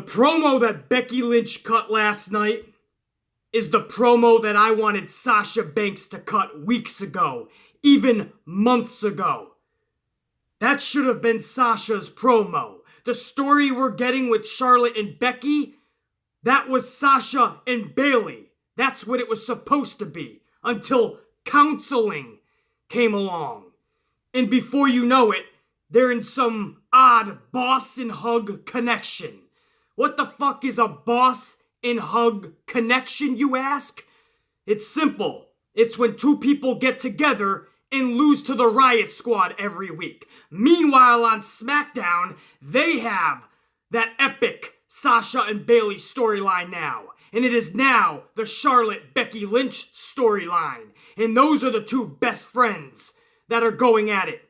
The promo that Becky Lynch cut last night is the promo that I wanted Sasha Banks to cut weeks ago, even months ago. That should have been Sasha's promo. The story we're getting with Charlotte and Becky, that was Sasha and Bayley. That's what it was supposed to be, until counseling came along. And before you know it, they're in some odd boss and hug connection. What the fuck is a boss and hug connection, you ask? It's simple. It's when two people get together and lose to the Riot Squad every week. Meanwhile, on SmackDown, they have that epic Sasha and Bayley storyline now. And it is now the Charlotte-Becky Lynch storyline. And those are the two best friends that are going at it.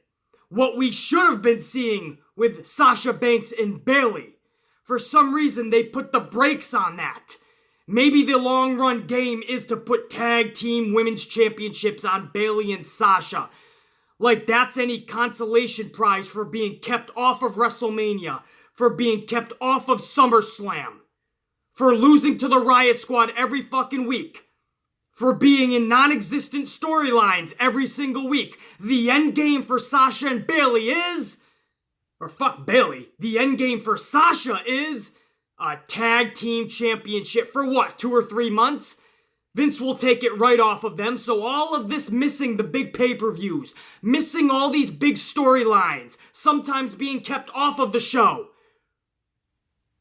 What we should have been seeing with Sasha Banks and Bayley, for some reason they put the brakes on that. Maybe the long run game is to put tag team women's championships on Bayley and Sasha. Like that's any consolation prize for being kept off of WrestleMania, for being kept off of SummerSlam, for losing to the Riot Squad every fucking week, for being in non-existent storylines every single week. The end game for Sasha and Bayley is, or fuck Bayley, the end game for Sasha is a tag team championship for what, 2 or 3 months? Vince will take it right off of them, so all of this missing the big pay-per-views, missing all these big storylines, sometimes being kept off of the show.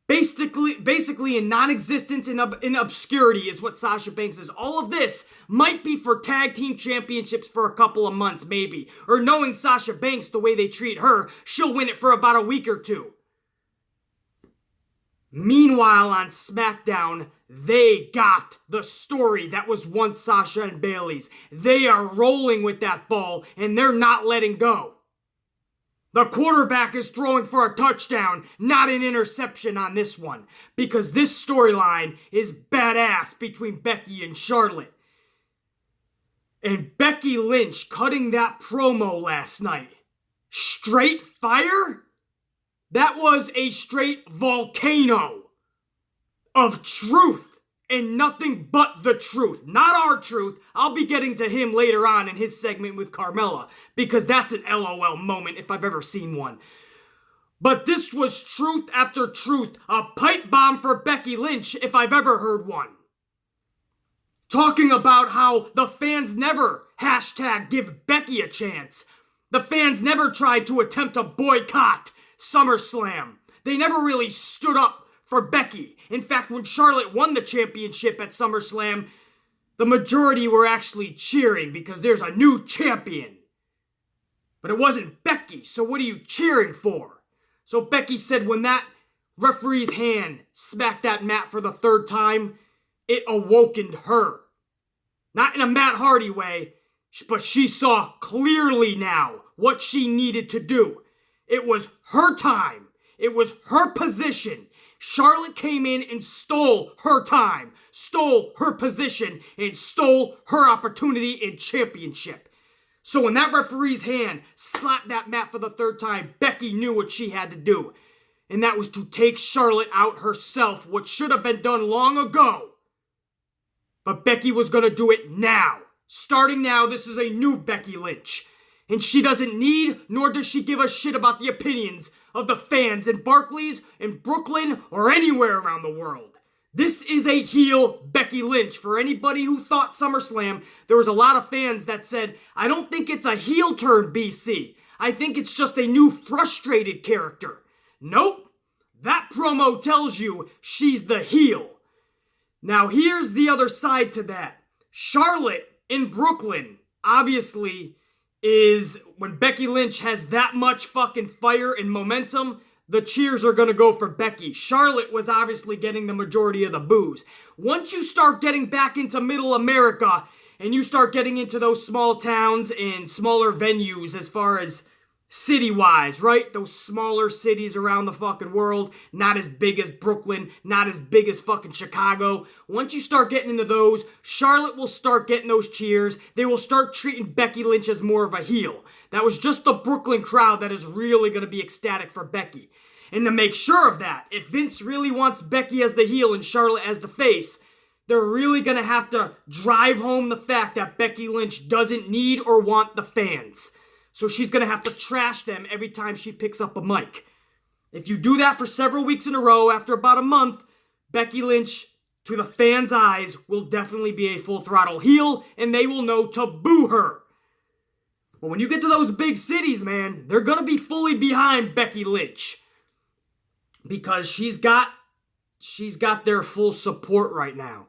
Basically in non-existence and in obscurity is what Sasha Banks is. All of this might be for tag team championships for a couple of months, maybe. Or knowing Sasha Banks the way they treat her, she'll win it for about a week or two. Meanwhile, on SmackDown, they got the story that was once Sasha and Bayley's. They are rolling with that ball, and they're not letting go. The quarterback is throwing for a touchdown, not an interception on this one, because this storyline is badass between Becky and Charlotte. And Becky Lynch cutting that promo last night. Straight fire? That was a straight volcano of truth. And nothing but the truth. Not our truth. I'll be getting to him later on in his segment with Carmella, because that's an LOL moment if I've ever seen one. But this was truth after truth. A pipe bomb for Becky Lynch if I've ever heard one. Talking about how the fans never #give Becky a chance. The fans never tried to attempt to boycott SummerSlam. They never really stood up for Becky. In fact, when Charlotte won the championship at SummerSlam, the majority were actually cheering because there's a new champion. But it wasn't Becky, so what are you cheering for? So Becky said when that referee's hand smacked that mat for the 3rd time, it awokened her. Not in a Matt Hardy way, but she saw clearly now what she needed to do. It was her time. It was her position. Charlotte came in and stole her time, stole her position, and stole her opportunity and championship. So when that referee's hand slapped that mat for the 3rd time, Becky knew what she had to do. And that was to take Charlotte out herself, what should have been done long ago. But Becky was going to do it now. Starting now, this is a new Becky Lynch. And she doesn't need, nor does she give a shit about the opinions of the fans in Barclays, in Brooklyn, or anywhere around the world. This is a heel Becky Lynch. For anybody who thought SummerSlam, there was a lot of fans that said, I don't think it's a heel turn, BC. I think it's just a new frustrated character. Nope. That promo tells you she's the heel. Now here's the other side to that. Charlotte in Brooklyn, obviously, is when Becky Lynch has that much fucking fire and momentum, the cheers are gonna go for Becky. Charlotte was obviously getting the majority of the boos. Once you start getting back into middle America and you start getting into those small towns and smaller venues as far as city-wise, right? Those smaller cities around the fucking world, not as big as Brooklyn, not as big as fucking Chicago. Once you start getting into those, Charlotte will start getting those cheers. They will start treating Becky Lynch as more of a heel. That was just the Brooklyn crowd that is really going to be ecstatic for Becky. And to make sure of that, if Vince really wants Becky as the heel and Charlotte as the face, they're really going to have to drive home the fact that Becky Lynch doesn't need or want the fans. So she's going to have to trash them every time she picks up a mic. If you do that for several weeks in a row, after about a month, Becky Lynch, to the fans' eyes, will definitely be a full-throttle heel, and they will know to boo her. But when you get to those big cities, man, they're going to be fully behind Becky Lynch. Because she's got their full support right now.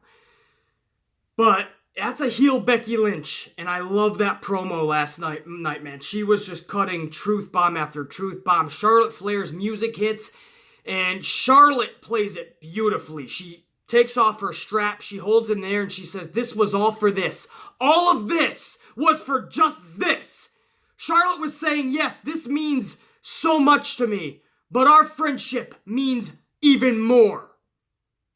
But that's a heel Becky Lynch, and I love that promo last night, man. She was just cutting truth bomb after truth bomb. Charlotte Flair's music hits, and Charlotte plays it beautifully. She takes off her strap, she holds it in there, and she says, "This was all for this. All of this was for just this." Charlotte was saying, yes, this means so much to me, but our friendship means even more.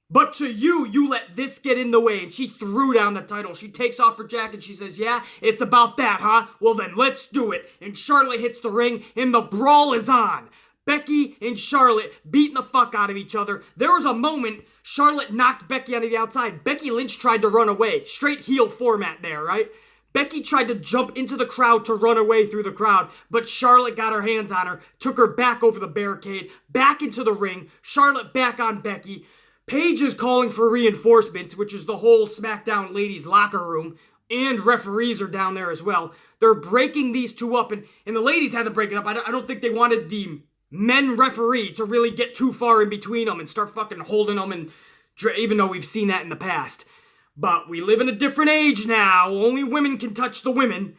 But to you, you let this get in the way. And she threw down the title. She takes off her jacket. She says, yeah, it's about that, huh? Well, then let's do it. And Charlotte hits the ring, and the brawl is on. Becky and Charlotte beating the fuck out of each other. There was a moment Charlotte knocked Becky onto the outside. Becky Lynch tried to run away. Straight heel format there, right? Becky tried to jump into the crowd to run away through the crowd, but Charlotte got her hands on her, took her back over the barricade, back into the ring. Charlotte back on Becky. Paige is calling for reinforcements, which is the whole SmackDown ladies locker room, and referees are down there as well. They're breaking these two up, and the ladies had to break it up. I don't think they wanted the men referee to really get too far in between them and start fucking holding them, and even though we've seen that in the past. But we live in a different age now. Only women can touch the women.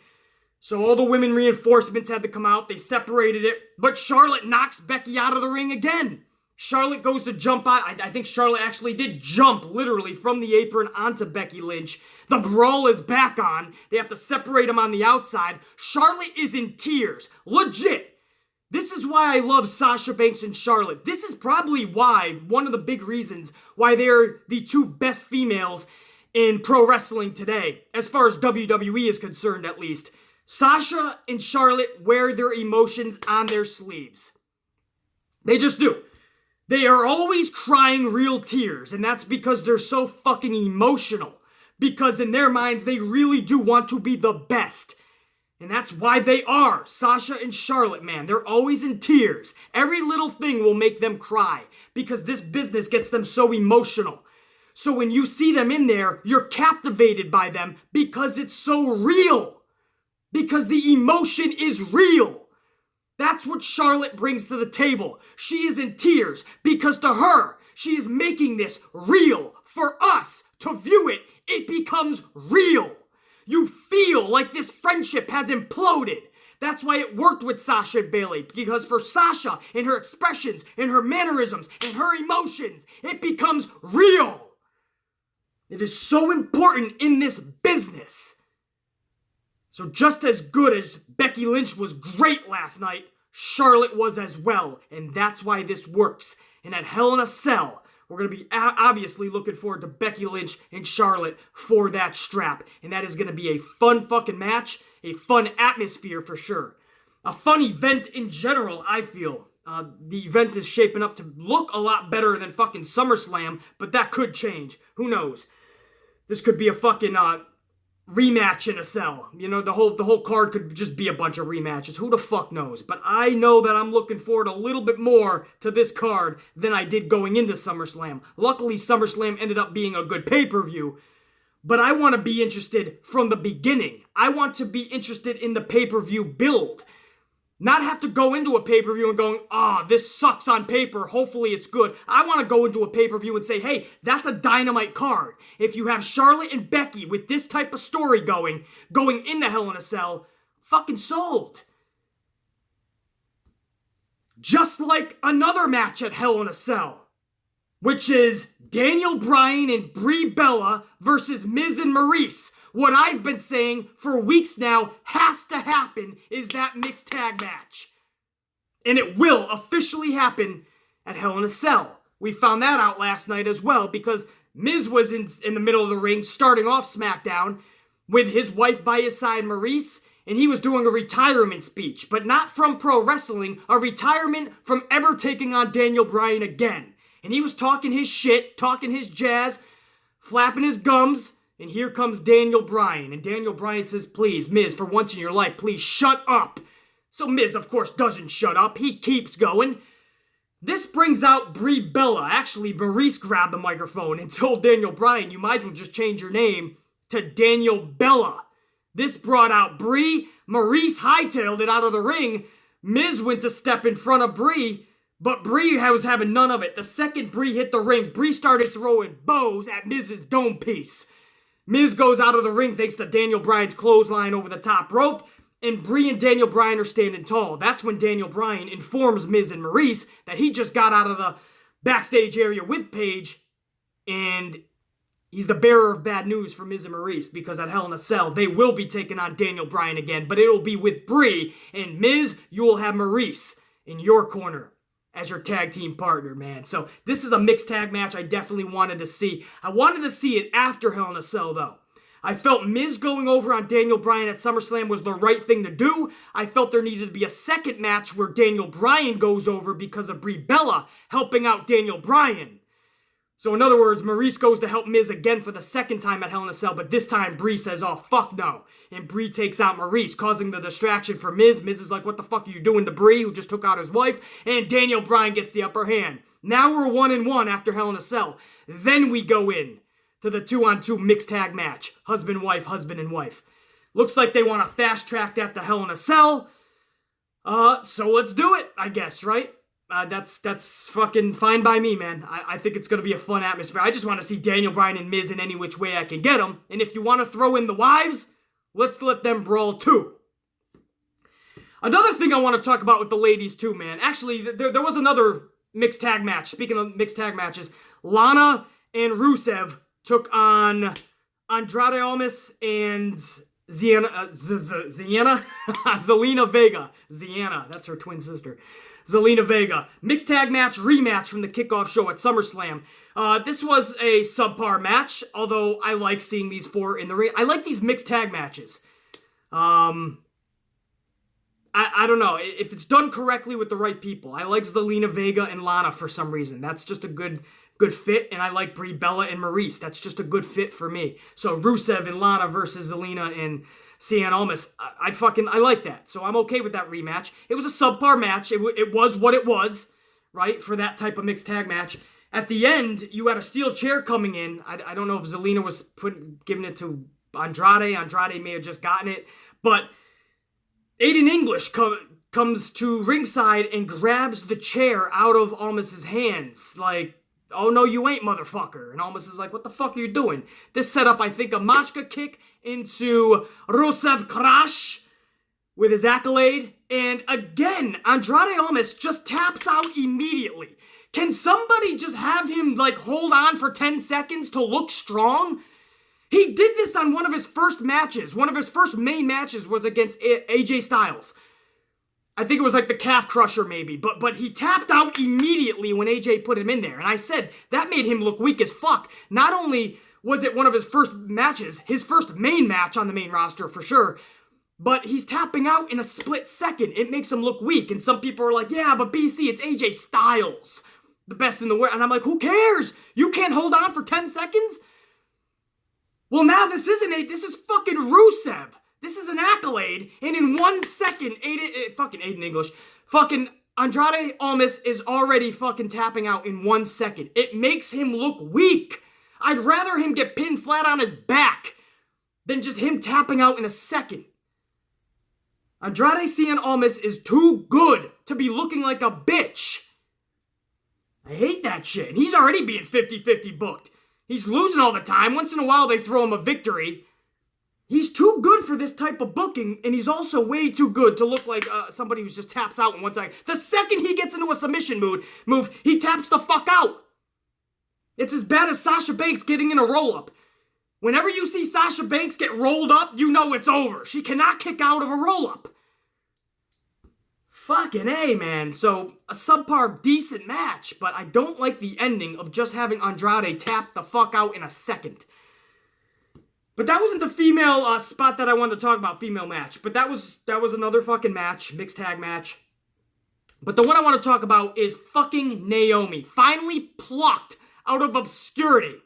So all the women reinforcements had to come out. They separated it, but Charlotte knocks Becky out of the ring again. Charlotte goes to jump out. I think Charlotte actually did jump, literally, from the apron onto Becky Lynch. The brawl is back on. They have to separate them on the outside. Charlotte is in tears. Legit. This is why I love Sasha Banks and Charlotte. This is probably why, one of the big reasons, why they're the two best females in pro wrestling today, as far as WWE is concerned, at least. Sasha and Charlotte wear their emotions on their sleeves. They just do. They are always crying real tears, and that's because they're so fucking emotional. Because in their minds, they really do want to be the best. And that's why they are. Sasha and Charlotte, man, they're always in tears. Every little thing will make them cry, because this business gets them so emotional. So when you see them in there, you're captivated by them because it's so real. Because the emotion is real. That's what Charlotte brings to the table. She is in tears because to her, she is making this real. For us to view it, it becomes real. You feel like this friendship has imploded. That's why it worked with Sasha and Bayley. Because for Sasha and her expressions and her mannerisms and her emotions, it becomes real. It is so important in this business. So just as good as Becky Lynch was great last night, Charlotte was as well. And that's why this works. And at Hell in a Cell, we're going to be obviously looking forward to Becky Lynch and Charlotte for that strap. And that is going to be a fun fucking match, a fun atmosphere for sure. A fun event in general, I feel. The event is shaping up to look a lot better than fucking SummerSlam, but that could change. Who knows? This could be a fucking rematch in a cell. You know, the whole card could just be a bunch of rematches. Who the fuck knows? But I know that I'm looking forward a little bit more to this card than I did going into SummerSlam. Luckily, SummerSlam ended up being a good pay-per-view. But I want to be interested from the beginning. I want to be interested in the pay-per-view build. Not have to go into a pay-per-view and going, this sucks on paper, hopefully it's good. I want to go into a pay-per-view and say, hey, that's a dynamite card. If you have Charlotte and Becky with this type of story going into Hell in a Cell, fucking sold. Just like another match at Hell in a Cell, which is Daniel Bryan and Bri Bella versus Miz and Maryse. What I've been saying for weeks now has to happen is that mixed tag match. And it will officially happen at Hell in a Cell. We found that out last night as well because Miz was in the middle of the ring starting off SmackDown with his wife by his side, Maryse, and he was doing a retirement speech, but not from pro wrestling, a retirement from ever taking on Daniel Bryan again. And he was talking his shit, talking his jazz, flapping his gums, and here comes Daniel Bryan. And Daniel Bryan says, please, Miz, for once in your life, please shut up. So Miz, of course, doesn't shut up. He keeps going. This brings out Bri Bella. Actually, Maryse grabbed the microphone and told Daniel Bryan, you might as well just change your name to Daniel Bella. This brought out Bri. Maryse hightailed it out of the ring. Miz went to step in front of Bri, but Bri was having none of it. The second Bri hit the ring, Bri started throwing bows at Miz's dome piece. Miz goes out of the ring thanks to Daniel Bryan's clothesline over the top rope, and Bri and Daniel Bryan are standing tall. That's when Daniel Bryan informs Miz and Maryse that he just got out of the backstage area with Paige, and he's the bearer of bad news for Miz and Maryse, because at Hell in a Cell, they will be taking on Daniel Bryan again, but it'll be with Bri, and Miz, you will have Maryse in your corner as your tag team partner, man. So this is a mixed tag match I definitely wanted to see. I wanted to see it after Hell in a Cell, though. I felt Miz going over on Daniel Bryan at SummerSlam was the right thing to do. I felt there needed to be a second match where Daniel Bryan goes over because of Bri Bella helping out Daniel Bryan. So in other words, Maryse goes to help Miz again for the second time at Hell in a Cell, but this time Bri says, oh, fuck no. And Bri takes out Maryse, causing the distraction for Miz. Miz is like, what the fuck are you doing to Bri, who just took out his wife? And Daniel Bryan gets the upper hand. Now we're 1-1 after Hell in a Cell. Then we go in to the 2-on-2 mixed tag match. Husband, and wife. Looks like they want to fast track that to Hell in a Cell. So let's do it, I guess, right? That's fucking fine by me, man. I think it's going to be a fun atmosphere. I just want to see Daniel Bryan and Miz in any which way I can get them. And if you want to throw in the wives, let's let them brawl too. Another thing I want to talk about with the ladies too, man. Actually, there was another mixed tag match. Speaking of mixed tag matches, Lana and Rusev took on Andrade Almas and Zelina Vega. Ziana, that's her twin sister. Zelina Vega. Mixed tag match, rematch from the kickoff show at SummerSlam. This was a subpar match, although I like seeing these four in the ring. I like these mixed tag matches. I don't know. If it's done correctly with the right people. I like Zelina Vega and Lana for some reason. That's just a good fit, and I like Bri Bella and Maryse. That's just a good fit for me. So Rusev and Lana versus Zelina and Cien Almas, I like that. So I'm okay with that rematch. It was a subpar match. It was what it was, right, for that type of mixed tag match. At the end, you had a steel chair coming in. I don't know if Zelina was giving it to Andrade. Andrade may have just gotten it. But Aiden English comes to ringside and grabs the chair out of Almas's hands. Like, oh no, you ain't, motherfucker. And Almas is like, what the fuck are you doing? This set up, I think, a Machka kick into Rusev Crash with his accolade. And again, Andrade Almas just taps out immediately. Can somebody just have him, like, hold on for 10 seconds to look strong? He did this on one of his first matches. One of his first main matches was against AJ Styles. I think it was like the calf crusher maybe, but he tapped out immediately when AJ put him in there. And I said, that made him look weak as fuck. Not only was it one of his first matches, his first main match on the main roster for sure, but he's tapping out in a split second. It makes him look weak. And some people are like, yeah, but BC, it's AJ Styles, the best in the world. And I'm like, who cares? You can't hold on for 10 seconds? Well, now this is fucking Rusev. This is an accolade, and in 1 second, Aiden English, fucking Andrade Almas is already fucking tapping out in 1 second. It makes him look weak. I'd rather him get pinned flat on his back than just him tapping out in a second. Andrade Cien Almas is too good to be looking like a bitch. I hate that shit, and he's already being 50-50 booked. He's losing all the time. Once in a while, they throw him a victory. He's too good for this type of booking, and he's also way too good to look like somebody who just taps out in 1 second. The second he gets into a submission move, he taps the fuck out. It's as bad as Sasha Banks getting in a roll-up. Whenever you see Sasha Banks get rolled up, you know it's over. She cannot kick out of a roll-up. Fucking A, man. So, a subpar decent match, but I don't like the ending of just having Andrade tap the fuck out in a second. But that wasn't the female spot that I wanted to talk about, female match. But that was another fucking match, mixed tag match. But the one I want to talk about is fucking Naomi. Finally plucked out of obscurity.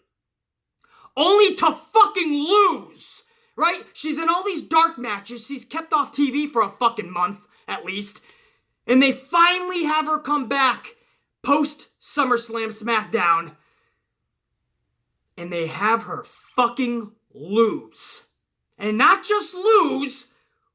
Only to fucking lose, right? She's in all these dark matches. She's kept off TV for a fucking month, at least. And they finally have her come back post SummerSlam SmackDown. And they have her fucking lose. And not just lose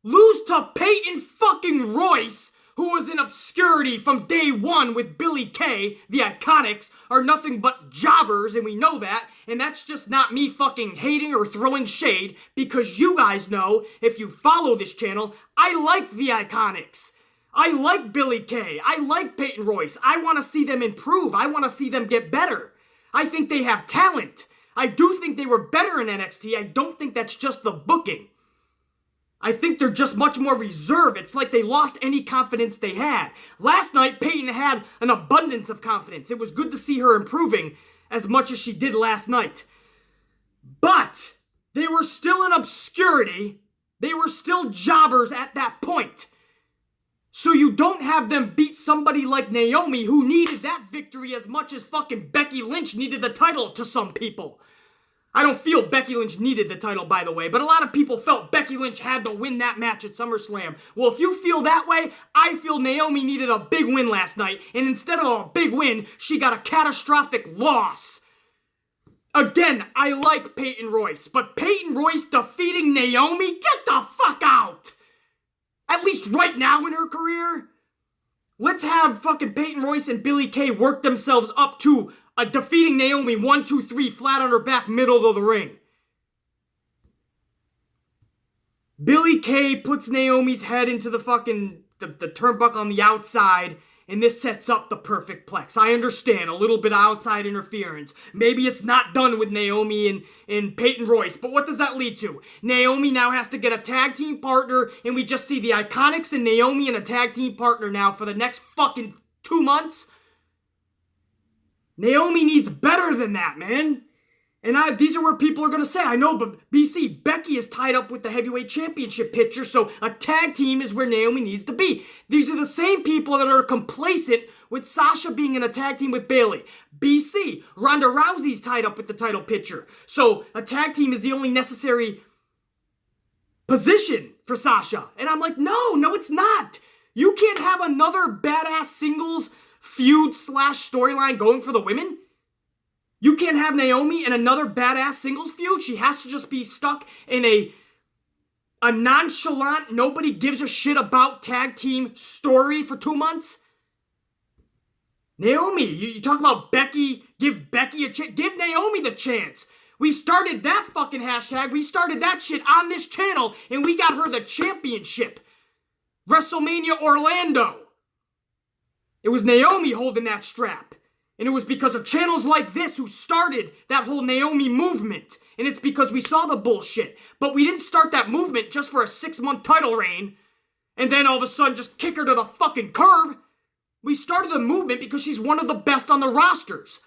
to Peyton fucking Royce, who was in obscurity from day one with Billie Kay. The Iconics are nothing but jobbers, and we know that. And that's just not me fucking hating or throwing shade, because you guys know, if you follow this channel, I like the Iconics. I like Billie Kay. I like Peyton Royce. I want to see them improve. I want to see them get better. I think they have talent. I do think they were better in NXT. I don't think that's just the booking. I think they're just much more reserved. It's like they lost any confidence they had. Last night, Peyton had an abundance of confidence. It was good to see her improving as much as she did last night. But they were still in obscurity. They were still jobbers at that point. So you don't have them beat somebody like Naomi, who needed that victory as much as fucking Becky Lynch needed the title to some people. I don't feel Becky Lynch needed the title, by the way, but a lot of people felt Becky Lynch had to win that match at SummerSlam. Well, if you feel that way, I feel Naomi needed a big win last night, and instead of a big win, she got a catastrophic loss. Again, I like Peyton Royce, but Peyton Royce defeating Naomi? Get the fuck out! At least right now in her career? Let's have fucking Peyton Royce and Billie Kay work themselves up to defeating Naomi 1, 2, 3, flat on her back, middle of the ring. Billie Kay puts Naomi's head into the fucking the turnbuckle on the outside, and this sets up the perfect plex. I understand, a little bit of outside interference. Maybe it's not done with Naomi and Peyton Royce, but what does that lead to? Naomi now has to get a tag team partner, and we just see the Iconics and Naomi and a tag team partner now for the next fucking 2 months? Naomi needs better than that, man. And these are where people are going to say, I know, but BC, Becky is tied up with the heavyweight championship picture, so a tag team is where Naomi needs to be. These are the same people that are complacent with Sasha being in a tag team with Bayley. BC, Ronda Rousey's tied up with the title picture, so a tag team is the only necessary position for Sasha. And I'm like, no, it's not. You can't have another badass singles feud / storyline going for the women. You can't have Naomi in another badass singles feud. She has to just be stuck in a nonchalant, nobody gives a shit about tag team story for 2 months. Naomi, you talk about Becky, give Becky a chance. Give Naomi the chance. We started that fucking hashtag. We started that shit on this channel, and we got her the championship. WrestleMania Orlando. It was Naomi holding that strap. And it was because of channels like this who started that whole Naomi movement. And it's because we saw the bullshit. But we didn't start that movement just for a 6-month title reign. And then all of a sudden just kick her to the fucking curb. We started the movement because she's one of the best on the rosters.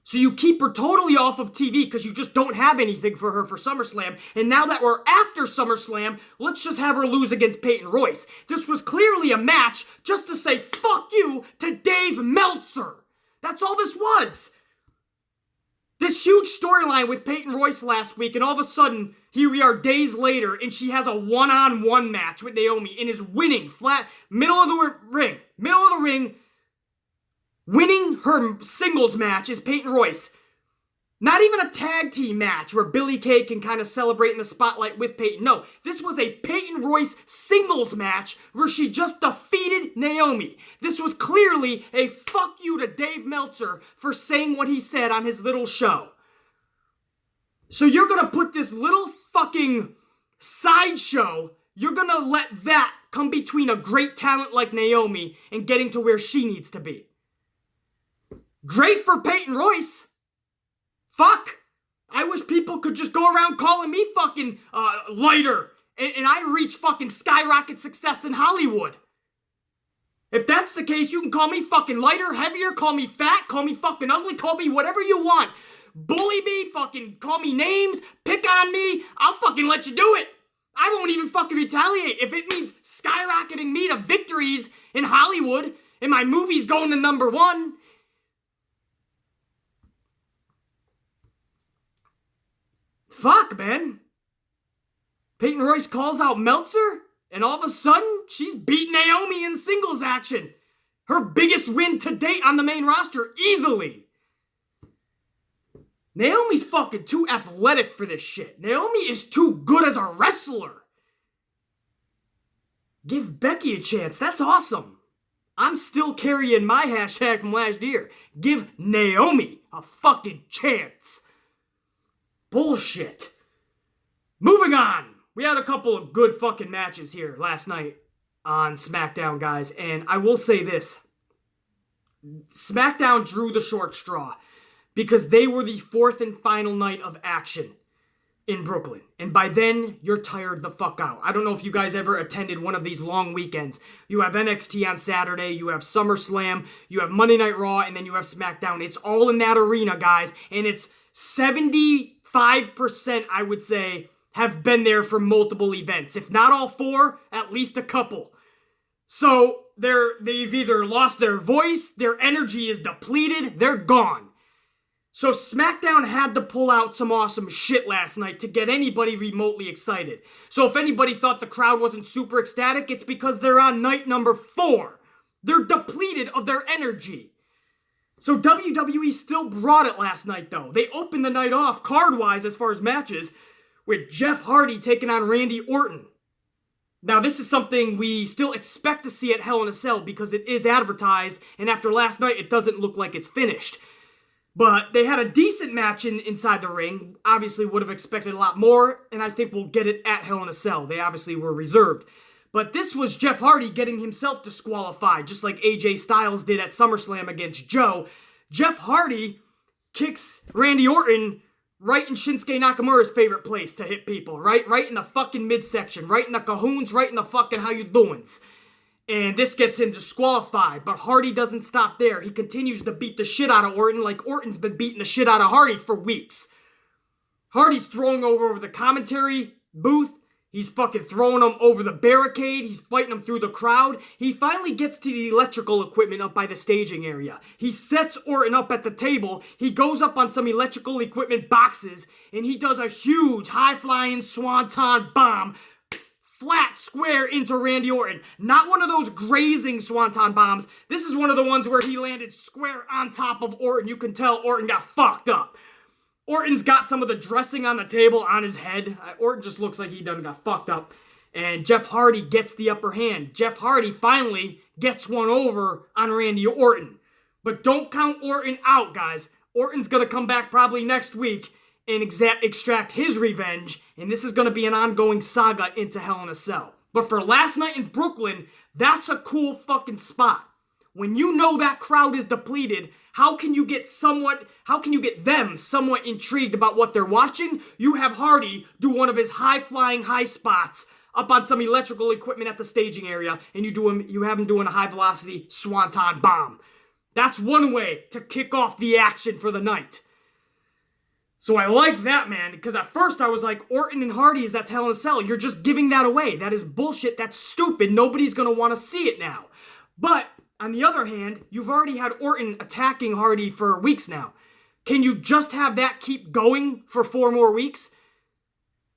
So you keep her totally off of TV because you just don't have anything for her for SummerSlam. And now that we're after SummerSlam, let's just have her lose against Peyton Royce. This was clearly a match just to say fuck you to Dave Meltzer. That's all this was. This huge storyline with Peyton Royce last week, and all of a sudden, here we are days later, and she has a one-on-one match with Naomi and is winning flat, middle of the ring, winning her singles match is Peyton Royce. Not even a tag team match where Billie Kay can kind of celebrate in the spotlight with Peyton. No, this was a Peyton Royce singles match where she just defeated Naomi. This was clearly a fuck you to Dave Meltzer for saying what he said on his little show. So you're gonna put this little fucking sideshow, you're gonna let that come between a great talent like Naomi and getting to where she needs to be. Great for Peyton Royce. Fuck. I wish people could just go around calling me fucking lighter. And I reach fucking skyrocket success in Hollywood. If that's the case, you can call me fucking lighter, heavier, call me fat, call me fucking ugly, call me whatever you want. bully me, fucking call me names, pick on me, I'll fucking let you do it. I won't even fucking retaliate if it means skyrocketing me to victories in Hollywood and my movies going to #1. Fuck, man. Peyton Royce calls out Meltzer, and all of a sudden, she's beating Naomi in singles action. Her biggest win to date on the main roster, easily. Naomi's fucking too athletic for this shit. Naomi is too good as a wrestler. Give Becky a chance. That's awesome. I'm still carrying my hashtag from last year. Give Naomi a fucking chance. Bullshit. Moving on. We had a couple of good fucking matches here last night on SmackDown, guys. And I will say this. SmackDown drew the short straw because they were the fourth and final night of action in Brooklyn. And by then, you're tired the fuck out. I don't know if you guys ever attended one of these long weekends. You have NXT on Saturday, you have SummerSlam, you have Monday Night Raw, and then you have SmackDown. It's all in that arena, guys. And it's 75%, I would say, have been there for multiple events. If not all four, at least a couple. So they've either lost their voice, their energy is depleted, they're gone. So SmackDown had to pull out some awesome shit last night to get anybody remotely excited. So if anybody thought the crowd wasn't super ecstatic, it's because they're on night number 4. They're depleted of their energy. So WWE still brought it last night, though. They opened the night off, card-wise as far as matches, with Jeff Hardy taking on Randy Orton. Now, this is something we still expect to see at Hell in a Cell because it is advertised, and after last night, it doesn't look like it's finished. But they had a decent match inside the ring. Obviously would have expected a lot more, and I think we'll get it at Hell in a Cell. They obviously were reserved. But this was Jeff Hardy getting himself disqualified, just like AJ Styles did at SummerSlam against Joe. Jeff Hardy kicks Randy Orton right in Shinsuke Nakamura's favorite place to hit people, right? Right in the fucking midsection, right in the cajoons, right in the fucking how you doings. And this gets him disqualified, but Hardy doesn't stop there. He continues to beat the shit out of Orton like Orton's been beating the shit out of Hardy for weeks. Hardy's throwing over the commentary booth. He's fucking throwing him over the barricade. He's fighting him through the crowd. He finally gets to the electrical equipment up by the staging area. He sets Orton up at the table. He goes up on some electrical equipment boxes, and he does a huge high-flying swanton bomb flat square into Randy Orton. Not one of those grazing swanton bombs. This is one of the ones where he landed square on top of Orton. You can tell Orton got fucked up. Orton's got some of the dressing on the table on his head. Orton just looks like he done got fucked up. And Jeff Hardy gets the upper hand. Jeff Hardy finally gets one over on Randy Orton. But don't count Orton out, guys. Orton's going to come back probably next week and extract his revenge, and this is going to be an ongoing saga into Hell in a Cell. But for last night in Brooklyn, that's a cool fucking spot. When you know that crowd is depleted, how can you get them somewhat intrigued about what they're watching? You have Hardy do one of his high-flying high spots up on some electrical equipment at the staging area, and you have him doing a high-velocity swanton bomb. That's one way to kick off the action for the night. So I like that, man, because at first I was like, Orton and Hardy, is that Hell in a Cell? You're just giving that away. That is bullshit. That's stupid. Nobody's going to want to see it now. But on the other hand, you've already had Orton attacking Hardy for weeks now. Can you just have that keep going for 4 more weeks?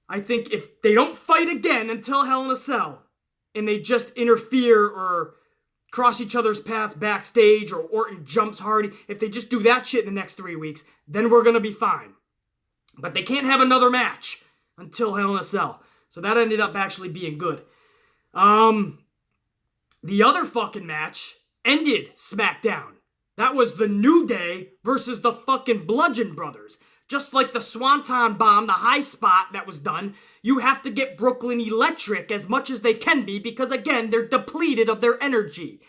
I think if they don't fight again until Hell in a Cell, and they just interfere or cross each other's paths backstage, or Orton jumps Hardy, if they just do that shit in the next 3 weeks, then we're going to be fine. But they can't have another match until Hell in a Cell. So that ended up actually being good. The other fucking match ended SmackDown. That was the New Day versus the fucking Bludgeon Brothers. Just like the Swanton Bomb, the high spot that was done, you have to get Brooklyn electric as much as they can be because, again, they're depleted of their energy.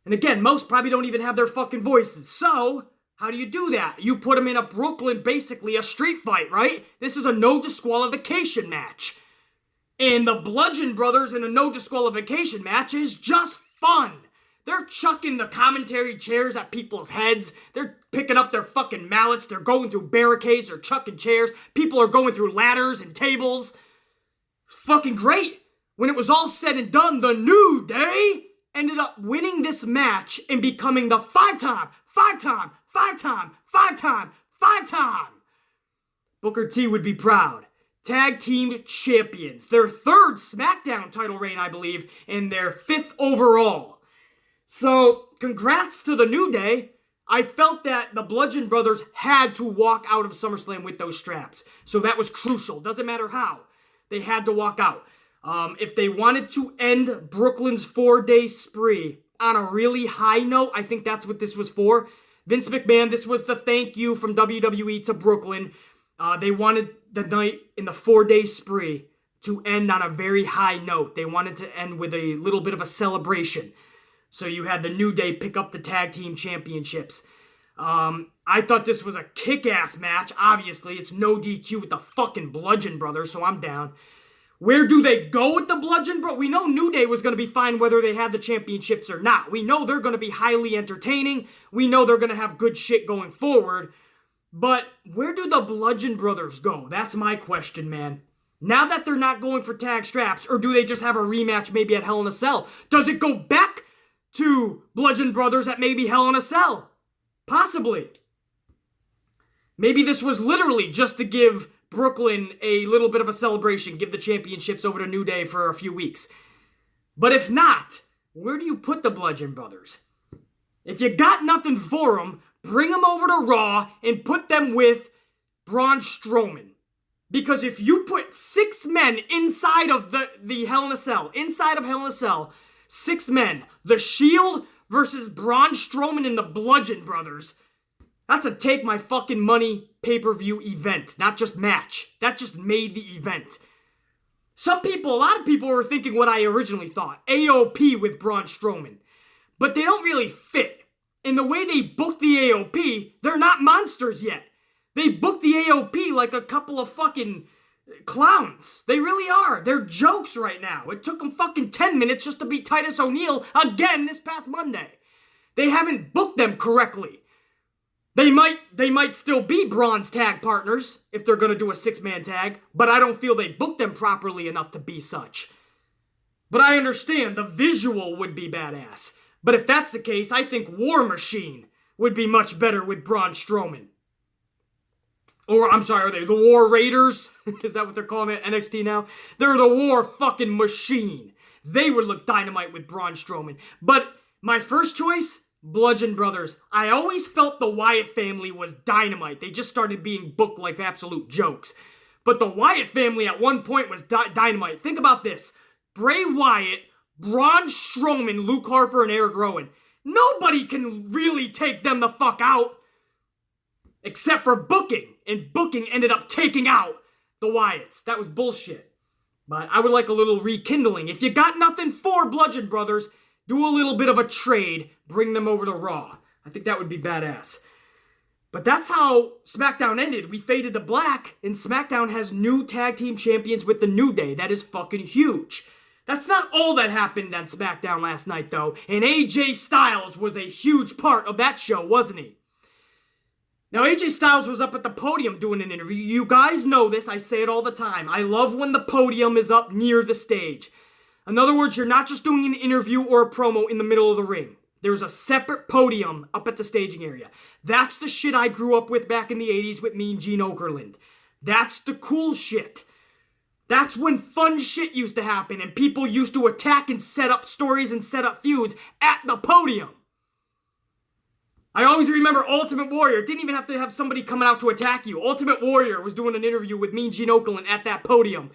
And again, most probably don't even have their fucking voices. So how do you do that? You put them in a Brooklyn, basically a street fight, right? This is a no disqualification match. And the Bludgeon Brothers in a no disqualification match is just fun. They're chucking the commentary chairs at people's heads. They're picking up their fucking mallets. They're going through barricades. They're chucking chairs. People are going through ladders and tables. Fucking great. When it was all said and done, the New Day ended up winning this match and becoming the five-time Booker T would be proud Tag Team Champions. Their third SmackDown title reign, I believe, and their fifth overall. So, congrats to the New Day. I felt that the Bludgeon Brothers had to walk out of SummerSlam with those straps. So that was crucial. Doesn't matter how. They had to walk out. If they wanted to end Brooklyn's 4-day spree on a really high note, I think that's what this was for. Vince McMahon, this was the thank you from WWE to Brooklyn. They wanted the night in the 4-day spree to end on a very high note. They wanted to end with a little bit of a celebration. So you had the New Day pick up the Tag Team Championships. I thought this was a kick-ass match. Obviously, it's no DQ with the fucking Bludgeon Brothers, so I'm down. Where do they go with the Bludgeon Brothers? We know New Day was going to be fine whether they had the championships or not. We know they're going to be highly entertaining. We know they're going to have good shit going forward. But where do the Bludgeon Brothers go? That's my question, man. Now that they're not going for tag straps, or do they just have a rematch maybe at Hell in a Cell? Does it go back to Bludgeon Brothers at maybe Hell in a Cell? Possibly. Maybe this was literally just to give Brooklyn a little bit of a celebration, give the championships over to New Day for a few weeks. But if not, where do you put the Bludgeon Brothers? If you got nothing for them, bring them over to Raw and put them with Braun Strowman. Because if you put 6 men inside of the Hell in a Cell, 6 men, the Shield versus Braun Strowman and the Bludgeon Brothers, that's a take my fucking money pay-per-view event, not just match. That just made the event. A lot of people were thinking what I originally thought. AOP with Braun Strowman. But they don't really fit. In the way they booked the AOP, they're not monsters yet. They booked the AOP like a couple of fucking clowns. They really are. They're jokes right now. It took them fucking 10 minutes just to beat Titus O'Neil again this past Monday. They haven't booked them correctly. They might still be Braun's tag partners if they're going to do a 6-man tag, but I don't feel they booked them properly enough to be such. But I understand the visual would be badass. But if that's the case, I think War Machine would be much better with Braun Strowman. Or, I'm sorry, are they the War Raiders? Is that what they're calling it, NXT now? They're the War fucking Machine. They would look dynamite with Braun Strowman. But my first choice, Bludgeon Brothers. I always felt the Wyatt family was dynamite. They just started being booked like absolute jokes. But the Wyatt family at one point was dynamite. Think about this. Bray Wyatt, Braun Strowman, Luke Harper, and Eric Rowan. Nobody can really take them the fuck out. Except for booking. And booking ended up taking out the Wyatts. That was bullshit. But I would like a little rekindling. If you got nothing for Bludgeon Brothers, do a little bit of a trade. Bring them over to Raw. I think that would be badass. But that's how SmackDown ended. We faded to black, and SmackDown has new tag team champions with the New Day. That is fucking huge. That's not all that happened on SmackDown last night, though. And AJ Styles was a huge part of that show, wasn't he? Now, AJ Styles was up at the podium doing an interview. You guys know this. I say it all the time. I love when the podium is up near the stage. In other words, you're not just doing an interview or a promo in the middle of the ring. There's a separate podium up at the staging area. That's the shit I grew up with back in the 80s with me and Gene Okerlund. That's the cool shit. That's when fun shit used to happen and people used to attack and set up stories and set up feuds at the podium. I always remember Ultimate Warrior. Didn't even have to have somebody coming out to attack you. Ultimate Warrior was doing an interview with me and Gene Okerlund at that podium.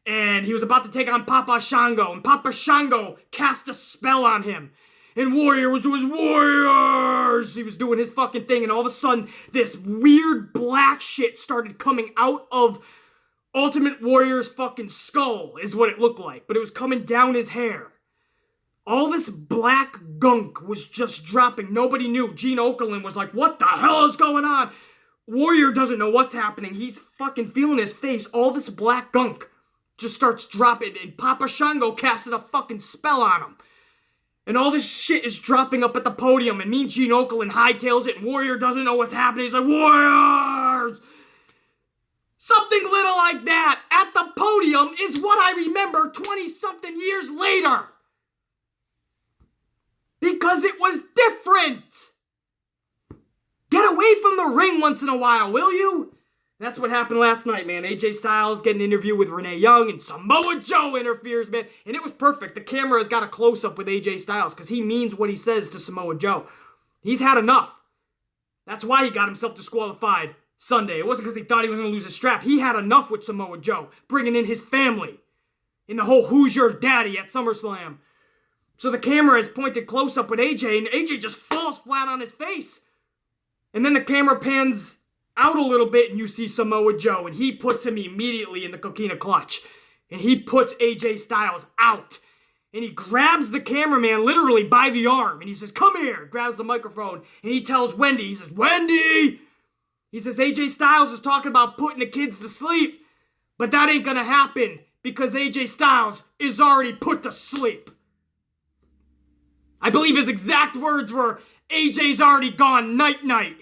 And he was about to take on Papa Shango. And Papa Shango cast a spell on him. And Warrior was doing his Warriors. He was doing his fucking thing. And all of a sudden, this weird black shit started coming out of Ultimate Warrior's fucking skull, is what it looked like. But it was coming down his hair. All this black gunk was just dropping. Nobody knew. Gene Okerlund was like, what the hell is going on? Warrior doesn't know what's happening. He's fucking feeling his face. All this black gunk just starts dropping. And Papa Shango casted a fucking spell on him. And all this shit is dropping up at the podium, and Mean Gene Okerlund hightails it, and Warrior doesn't know what's happening. He's like, Warriors! Something little like that at the podium is what I remember 20-something years later. Because it was different. Get away from the ring once in a while, will you? That's what happened last night, man. AJ Styles getting an interview with Renee Young, and Samoa Joe interferes, man. And it was perfect. The camera has got a close-up with AJ Styles because he means what he says to Samoa Joe. He's had enough. That's why he got himself disqualified Sunday. It wasn't because he thought he was going to lose his strap. He had enough with Samoa Joe, bringing in his family in the whole Who's Your Daddy at SummerSlam. So the camera is pointed close-up with AJ, and AJ just falls flat on his face. And then the camera pans out a little bit, and you see Samoa Joe, and he puts him immediately in the coquina clutch. And he puts AJ Styles out. And he grabs the cameraman literally by the arm, and he says, come here, grabs the microphone, and he tells Wendy, he says, Wendy! He says, AJ Styles is talking about putting the kids to sleep, but that ain't gonna happen because AJ Styles is already put to sleep. I believe his exact words were, AJ's already gone night-night.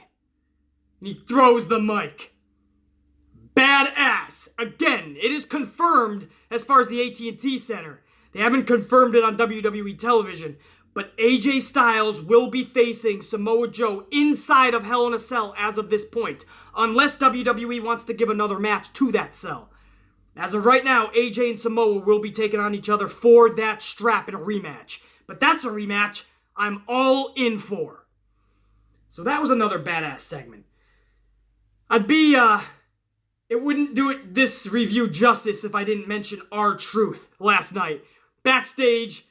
And he throws the mic. Badass. Again, it is confirmed as far as the AT&T Center. They haven't confirmed it on WWE television, but AJ Styles will be facing Samoa Joe inside of Hell in a Cell as of this point, unless WWE wants to give another match to that cell. As of right now, AJ and Samoa will be taking on each other for that strap in a rematch. But that's a rematch I'm all in for. So that was another badass segment. It wouldn't do it this review justice if I didn't mention R-Truth last night. Backstage,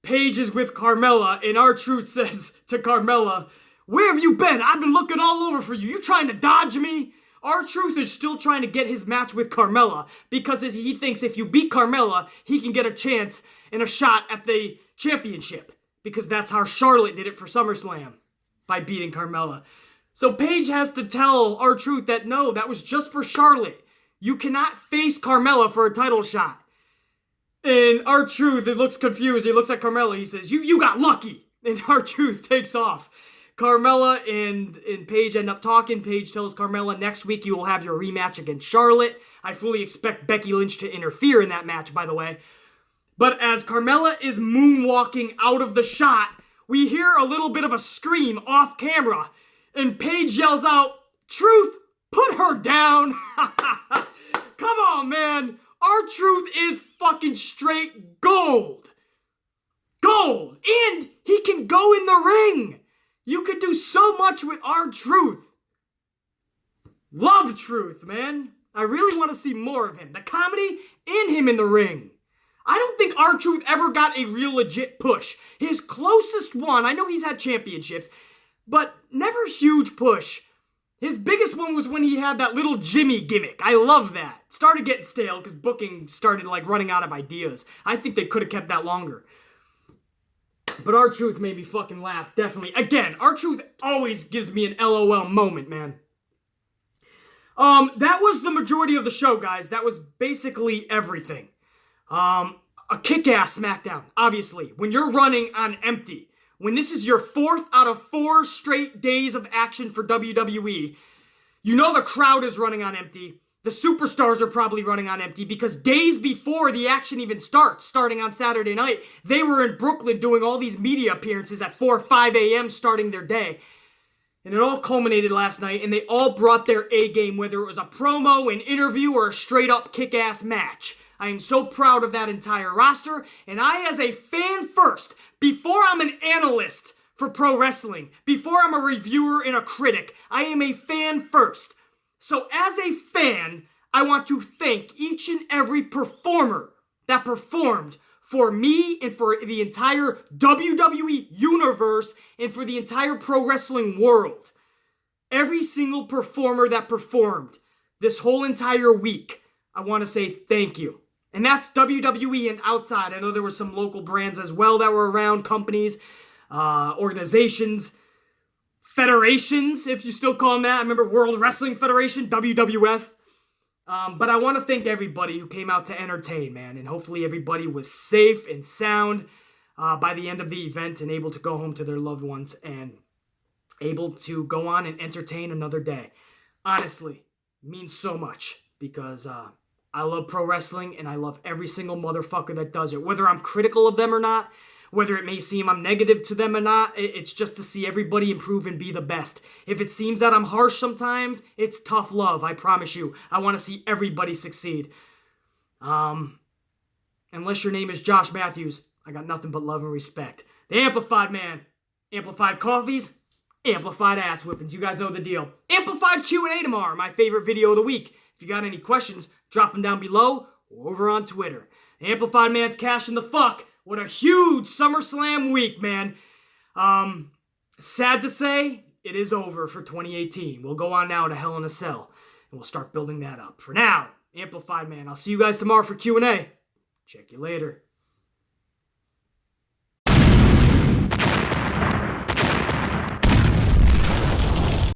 Paige is with Carmella, and R-Truth says to Carmella, where have you been? I've been looking all over for you. You trying to dodge me? R-Truth is still trying to get his match with Carmella because he thinks if you beat Carmella, he can get a chance and a shot at the championship. Because that's how Charlotte did it for SummerSlam, by beating Carmella. So Paige has to tell R-Truth that no, that was just for Charlotte. You cannot face Carmella for a title shot. And R-Truth, it looks confused. He looks at Carmella. He says, you got lucky. And R-Truth takes off. Carmella and Paige end up talking. Paige tells Carmella, next week you will have your rematch against Charlotte. I fully expect Becky Lynch to interfere in that match, by the way. But as Carmella is moonwalking out of the shot, we hear a little bit of a scream off camera. And Paige yells out, Truth, put her down. Come on, man. R-Truth is fucking straight gold. Gold. And he can go in the ring. You could do so much with R-Truth. Love Truth, man. I really want to see more of him. The comedy and him in the ring. I don't think R-Truth ever got a real legit push. His closest one, I know he's had championships, but never huge push. His biggest one was when he had that little Jimmy gimmick. I love that. Started getting stale because booking started running out of ideas. I think they could have kept that longer. But R-Truth made me fucking laugh, definitely. Again, R-Truth always gives me an LOL moment, man. That was the majority of the show, guys. That was basically everything. A kick-ass SmackDown, obviously. When you're running on empty, when this is your 4th out of 4 straight days of action for WWE, you know the crowd is running on empty. The superstars are probably running on empty because days before the action even starts, starting on Saturday night, they were in Brooklyn doing all these media appearances at 4 or 5 a.m. starting their day. And it all culminated last night, and they all brought their A-game, whether it was a promo, an interview, or a straight-up kick-ass match. I am so proud of that entire roster, and I, as a fan first, before I'm an analyst for pro wrestling, before I'm a reviewer and a critic, I am a fan first. So as a fan, I want to thank each and every performer that performed for me and for the entire WWE universe and for the entire pro wrestling world. Every single performer that performed this whole entire week, I want to say thank you. And that's WWE and outside. I know there were some local brands as well that were around, companies, organizations, federations, if you still call them that. I remember World Wrestling Federation, WWF. But I want to thank everybody who came out to entertain, man. And hopefully everybody was safe and sound. by the end of the event and able to go home to their loved ones and able to go on and entertain another day. Honestly, means so much because I love pro wrestling and I love every single motherfucker that does it. Whether I'm critical of them or not, whether it may seem I'm negative to them or not, it's just to see everybody improve and be the best. If it seems that I'm harsh sometimes, it's tough love, I promise you. I want to see everybody succeed. Unless your name is Josh Matthews, I got nothing but love and respect. The Amplified Man. Amplified coffees, amplified ass whippings. You guys know the deal. Amplified Q&A tomorrow, my favorite video of the week. If you got any questions, drop them down below or over on Twitter. The Amplified Man's cash in the fuck. What a huge SummerSlam week, man. Sad to say, it is over for 2018. We'll go on now to Hell in a Cell, and we'll start building that up. For now, Amplified Man, I'll see you guys tomorrow for Q&A. Check you later.